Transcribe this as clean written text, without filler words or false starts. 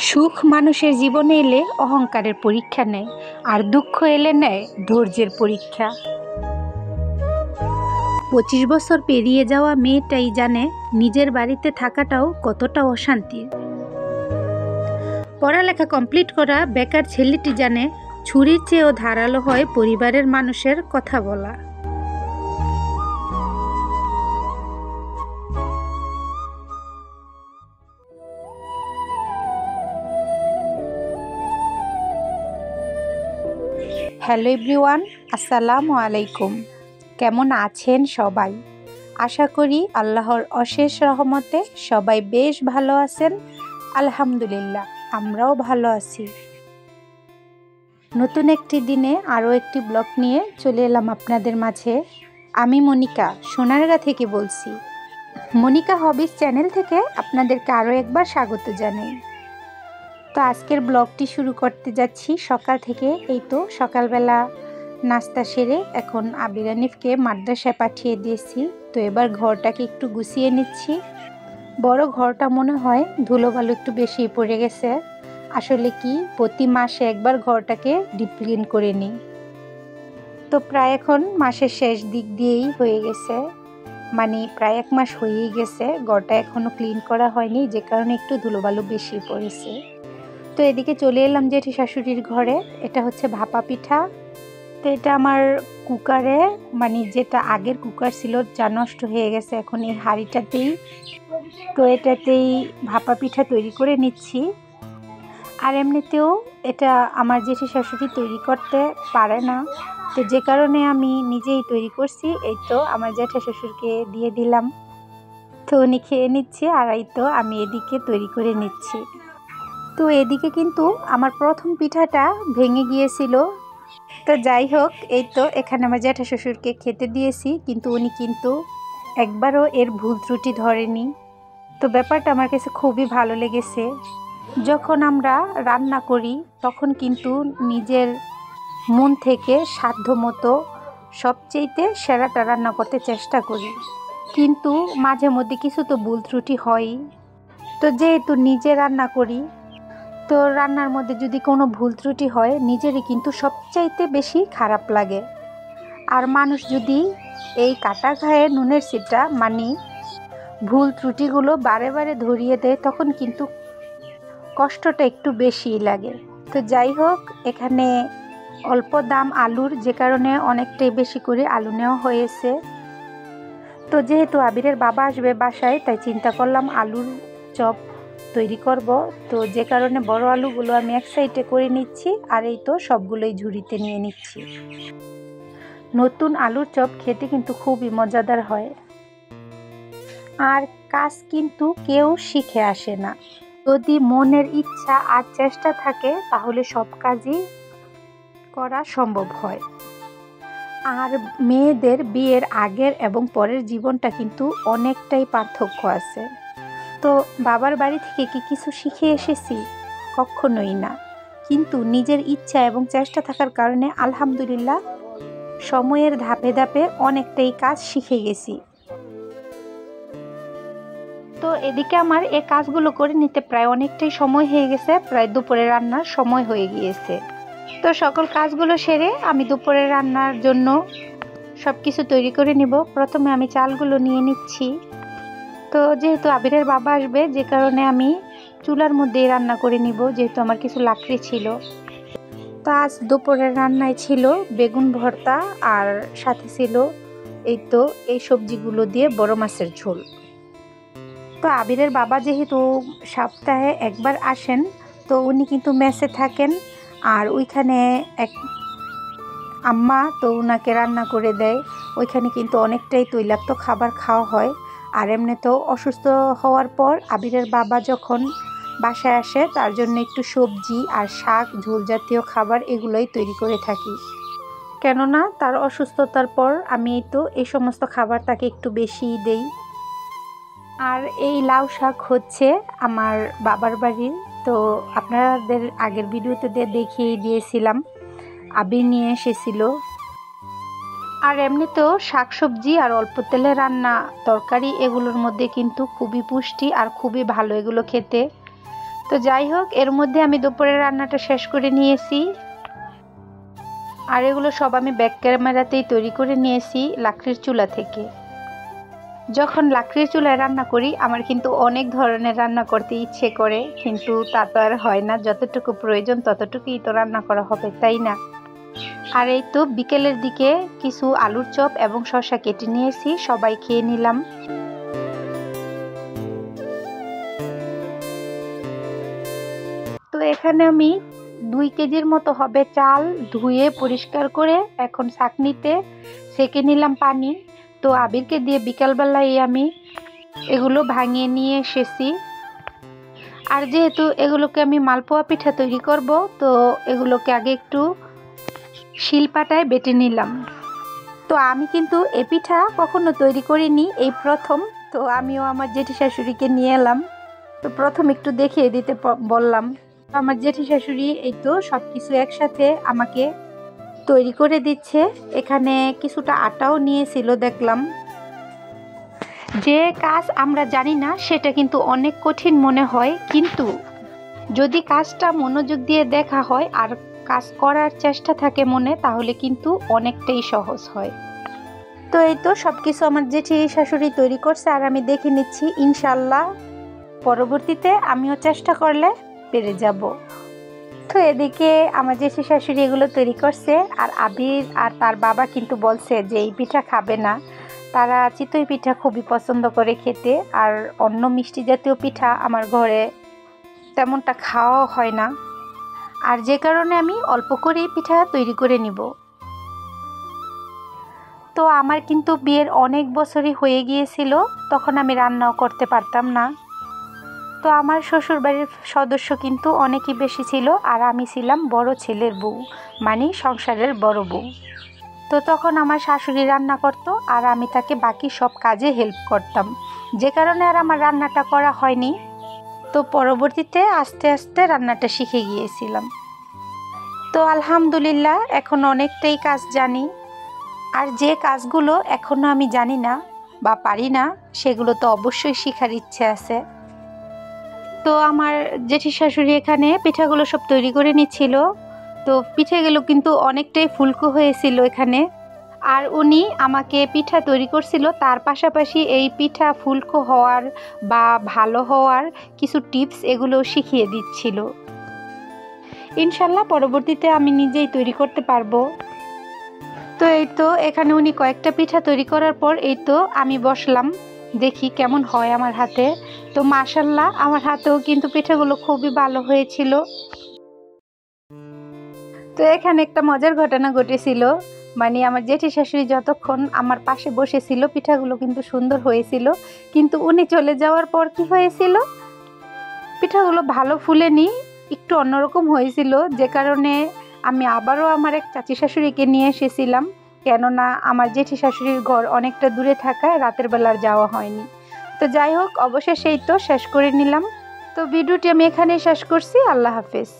সুখ মানুষের জীবনে এলে অহংকারের পরীক্ষা নেয়, আর দুঃখ এলে নেয় ধৈর্যের পরীক্ষা। 25 বছর পেরিয়ে যাওয়া মেয়েটাই জানে নিজের বাড়িতে থাকাটাও কতটা অশান্তির। পড়ালেখা কমপ্লিট করা বেকার ছেলেটি জানে ছুরির চেয়েও ধারালো হয় পরিবারের মানুষের কথা বলা। হ্যালো এভরিওয়ান, আসসালামু আলাইকুম। কেমন আছেন সবাই? আশা করি আল্লাহর অশেষ রহমতে সবাই বেশ ভালো আছেন। আলহামদুলিল্লাহ, আমরাও ভালো আছি। নতুন একটি দিনে আরও একটি ব্লগ নিয়ে চলে এলাম আপনাদের মাঝে। আমি মনিকা সোনারগাঁ থেকে বলছি। মনিকা হবিস চ্যানেল থেকে আপনাদেরকে আরও একবার স্বাগত জানাই। তো আজকের ব্লগটি শুরু করতে যাচ্ছি সকাল থেকে। এই তো সকালবেলা নাস্তা সেরে এখন আবির আনিফকে মাদ্রাসায় পাঠিয়ে দিয়েছি। তো এবার ঘরটাকে একটু গুছিয়ে নিচ্ছি। বড় ঘরটা মনে হয় ধুলোবালু একটু বেশি পড়ে গেছে। আসলে কি প্রতি মাসে একবার ঘরটাকে ডিপ ক্লিন করে নিই। তো প্রায় এখন মাসের শেষ দিক দিয়েই হয়ে গেছে, মানে প্রায় 1 মাস হয়েই গেছে। ঘরটা এখনও ক্লিন করা হয়নি, যে কারণে একটু ধুলোবালু বেশি পড়েছে। তো এদিকে চলে এলাম জেঠি শাশুড়ির ঘরে। এটা হচ্ছে ভাপা পিঠা। তো এটা আমার কুকারে, মানে যেটা আগের কুকার ছিল যা নষ্ট হয়ে গেছে, এখন এই হাঁড়িটাতেই, তো এটাতেই ভাপা পিঠা তৈরি করে নিচ্ছি। আর এমনিতেও এটা আমার জেঠি শাশুড়ি তৈরি করতে পারে না, তো যে কারণে আমি নিজেই তৈরি করছি। এই তো আমার জেঠা শ্বশুরকে দিয়ে দিলাম, তো উনি খেয়ে নিচ্ছে, আর এই তো আমি এদিকে তৈরি করে নিচ্ছি। তো এদিকে কিন্তু আমার প্রথম পিঠাটা ভেঙে গিয়েছিল। তো যাই হোক, এই তো এখানে আমার জ্যাঠা শ্বশুরকে খেতে দিয়েছি, কিন্তু উনি কিন্তু একবারও এর ভুল ত্রুটি ধরেনি। তো ব্যাপারটা আমার কাছে খুবই ভালো লেগেছে। যখন আমরা রান্না করি তখন কিন্তু নিজের মন থেকে সাধ্য মতো সবচেয়েতে সেরাটা রান্না করতে চেষ্টা করি, কিন্তু মাঝে মধ্যে কিছু তো ভুল ত্রুটি হয়ই। তো যেহেতু নিজে রান্না করি, তো রান্নার মধ্যে যদি কোনো ভুল ত্রুটি হয় নিজেরই কিন্তু সবচাইতে বেশি খারাপ লাগে। আর মানুষ যদি এই কাটা ঘায়ে নুনের ছিটা, মানে ভুল ত্রুটিগুলো বারে বারে ধরিয়ে দেয়, তখন কিন্তু কষ্টটা একটু বেশিই লাগে। তো যাই হোক, এখানে অল্প দাম আলুর, যে কারণে অনেকটাই বেশি করে আলু নেওয়া হয়েছে। তো যেহেতু আবিরের বাবা আসবে বাসায়, তাই চিন্তা করলাম আলুর চপ তৈরি করব। তো যে কারণে বড় আলুগুলো আমি এক সাইডে করে নিচ্ছি, আর এই তো সবগুলোই ঝুড়িতে নিয়ে নিচ্ছি। নতুন আলুর চপ খেতে কিন্তু খুবই মজাদার হয়। আর কাজ কিন্তু কেউ শিখে আসে না, যদি মনের ইচ্ছা আর চেষ্টা থাকে তাহলে সব কাজই করা সম্ভব হয়। আর মেয়েদের বিয়ের আগের এবং পরের জীবনটা কিন্তু অনেকটাই পার্থক্য আছে। তো বাবার বাড়ি থেকে কি কিছু শিখে এসেছি? কখনোই না। কিন্তু নিজের ইচ্ছা এবং চেষ্টা থাকার কারণে আলহামদুলিল্লাহ সময়ের ধাপে ধাপে অনেকটাই কাজ শিখে গেছি। তো এদিকে আমার এই কাজগুলো করে নিতে প্রায় অনেকটাই সময় হয়ে গেছে, প্রায় দুপুরে রান্নার সময় হয়ে গিয়েছে। তো সকল কাজগুলো সেরে আমি দুপুরে রান্নার জন্য সব কিছু তৈরি করে নিব। প্রথমে আমি চালগুলো নিয়ে নিচ্ছি। তো যেহেতু আবিরের বাবা আসবে, যে কারণে আমি চুলার মধ্যেই রান্না করে নিব, যেহেতু আমার কিছু লাকড়ি ছিল। তো আজ দুপুরের রান্নায় ছিল বেগুন ভর্তা, আর সাথে ছিল এই তো এই সবজিগুলো দিয়ে বড় মাছের ঝোল। তো আবিরের বাবা যেহেতু সপ্তাহে একবার আসেন, তো উনি কিন্তু মেসে থাকেন, আর ওইখানে এক আম্মা তো ওনাকে রান্না করে দেয়। ওইখানে কিন্তু অনেকটাই তৈলাক্ত খাবার খাওয়া হয়। আর এমনিতেও অসুস্থ হওয়ার পর আবিরের বাবা যখন বাসায় আসে, তার জন্য একটু সবজি আর শাক, ঝোল জাতীয় খাবার এগুলোই তৈরি করে থাকি। কেননা তার অসুস্থতার পর আমি তো এই সমস্ত খাবার তাকে একটু বেশিই দেই। আর এই লাউ শাক হচ্ছে আমার বাবার বাড়ির। তো আপনাদের আগের ভিডিওতে দেখিয়ে দিয়েছিলাম, আবির নিয়ে এসেছিল। আর এমনিতেও শাকসবজি আর অল্প তেলে রান্না তরকারি এগুলোর মধ্যে কিন্তু খুবই পুষ্টি আর খুবই ভালো এগুলো খেতে। তো তো যাই হোক, এর মধ্যে আমি দুপুরের রান্নাটা শেষ করে নিয়েছি। আর এগুলো সব আমি ব্যাক ক্যামেরাতেই তৈরি করে নিয়েছি লাকড়ির চুলা থেকে। যখন লাকড়ির চুলায় রান্না করি আমার কিন্তু অনেক ধরনের রান্না করতে ইচ্ছে করে, কিন্তু তা তো আর হয় না। যতটুকু প্রয়োজন ততটুকুই তো রান্না করা হবে, তাই না? আর এই তো বিকেলের দিকে কিছু আলুর চপ এবং শসা কেটে নিয়েছি, সবাই খেয়ে নিলাম। তো এখানে আমি 2 কেজির মতো হবে চাল ধুয়ে পরিষ্কার করে এখন ছাঁকনিতে সেঁকে নিলাম পানি। তো আবিরকে দিয়ে বিকালবেলায় আমি এগুলো ভাঙিয়ে নিয়ে এসেছি। আর যেহেতু এগুলোকে আমি মালপোয়া পিঠা তৈরি করব, তো এগুলোকে আগে একটু শিলপাটায় বেটে নিলাম। তো আমি কিন্তু এ পিঠা কখনো তৈরি করিনি, এই প্রথম। তো আমিও আমার জেঠি শাশুড়িকে নিয়ে এলাম, তো প্রথম একটু দেখিয়ে দিতে বললাম। আমার জেঠি শাশুড়ি এই তো সব কিছু একসাথে আমাকে তৈরি করে দিচ্ছে। এখানে কিছুটা আটাও নিয়েছিল দেখলাম। যে কাজ আমরা জানি না সেটা কিন্তু অনেক কঠিন মনে হয়, কিন্তু যদি কাজটা মনোযোগ দিয়ে দেখা হয় আর কাজ করার চেষ্টা থাকে মনে, তাহলে কিন্তু অনেকটাই সহজ হয়। তো এই তো সব কিছু আমার জেঠি শাশুড়ি তৈরি করছে আর আমি দেখে নিচ্ছি। ইনশাল্লাহ পরবর্তীতে আমিও চেষ্টা করলে পেরে যাব। তো এদিকে আমার জেঠি শাশুড়ি এগুলো তৈরি করছে, আর আবির আর তার বাবা কিন্তু বলছে যে এই পিঠা খাবে না। তারা চিতই পিঠা খুবই পছন্দ করে খেতে, আর অন্য মিষ্টি জাতীয় পিঠা আমার ঘরে তেমনটা খাওয়া হয় না। আর যে কারণে আমি অল্প করেই পিঠা তৈরি করে নিব। তো আমার কিন্তু বিয়ের অনেক বছরই হয়ে গিয়েছিল, তখন আমি রান্নাও করতে পারতাম না। তো আমার শ্বশুরবাড়ির সদস্য কিন্তু অনেকই বেশি ছিল, আর আমি ছিলাম বড় ছেলের বউ, মানে সংসারের বড় বউ। তো তখন আমার শাশুড়ি রান্না করতো আর আমি তাকে বাকি সব কাজে হেল্প করতাম, যে কারণে আর আমার রান্নাটা করা হয়নি। তো পরবর্তীতে আস্তে আস্তে রান্নাটা শিখে গিয়েছিলাম। তো আলহামদুলিল্লাহ এখন অনেকটাই কাজ জানি। আর যে কাজগুলো এখনও আমি জানি না বা পারি না, সেগুলো তো অবশ্যই শেখার ইচ্ছে আছে। তো আমার জেঠি শাশুড়ি এখানে পিঠাগুলো সব তৈরি করে নিচ্ছিল। তো পিঠাগুলো কিন্তু অনেকটাই ফুলকো হয়েছিল এখানে। আর উনি আমাকে পিঠা তৈরি করছিল, তার পাশাপাশি এই পিঠা ফুলকো হওয়ার বা ভালো হওয়ার কিছু টিপস এগুলো শিখিয়ে দিচ্ছিল। ইনশাল্লাহ পরবর্তীতে আমি নিজেই তৈরি করতে পারবো। তো এই তো এখানে উনি কয়েকটা পিঠা তৈরি করার পর এই তো আমি বসলাম, দেখি কেমন হয় আমার হাতে। তো মাশাল্লাহ আমার হাতেও কিন্তু পিঠাগুলো খুবই ভালো হয়েছিল। তো এখানে একটা মজার ঘটনা ঘটেছিল, মানে আমার জেঠি শাশুড়ি যতক্ষণ আমার পাশে বসেছিল পিঠাগুলো কিন্তু সুন্দর হয়েছিল, কিন্তু উনি চলে যাওয়ার পর কি হয়েছিল, পিঠাগুলো ভালো ফুলেনি, একটু অন্যরকম হয়েছিল। যে কারণে আমি আবারও আমার এক চাচি শাশুড়িকে নিয়ে এসেছিলাম, কেননা আমার জেঠি শাশুড়ির ঘর অনেকটা দূরে থাকায় রাতের বেলার যাওয়া হয়নি। তো যাই হোক, অবশেষে এই তো শেষ করে নিলাম। তো ভিডিওটি আমি এখানেই শেষ করছি। আল্লাহ হাফেজ।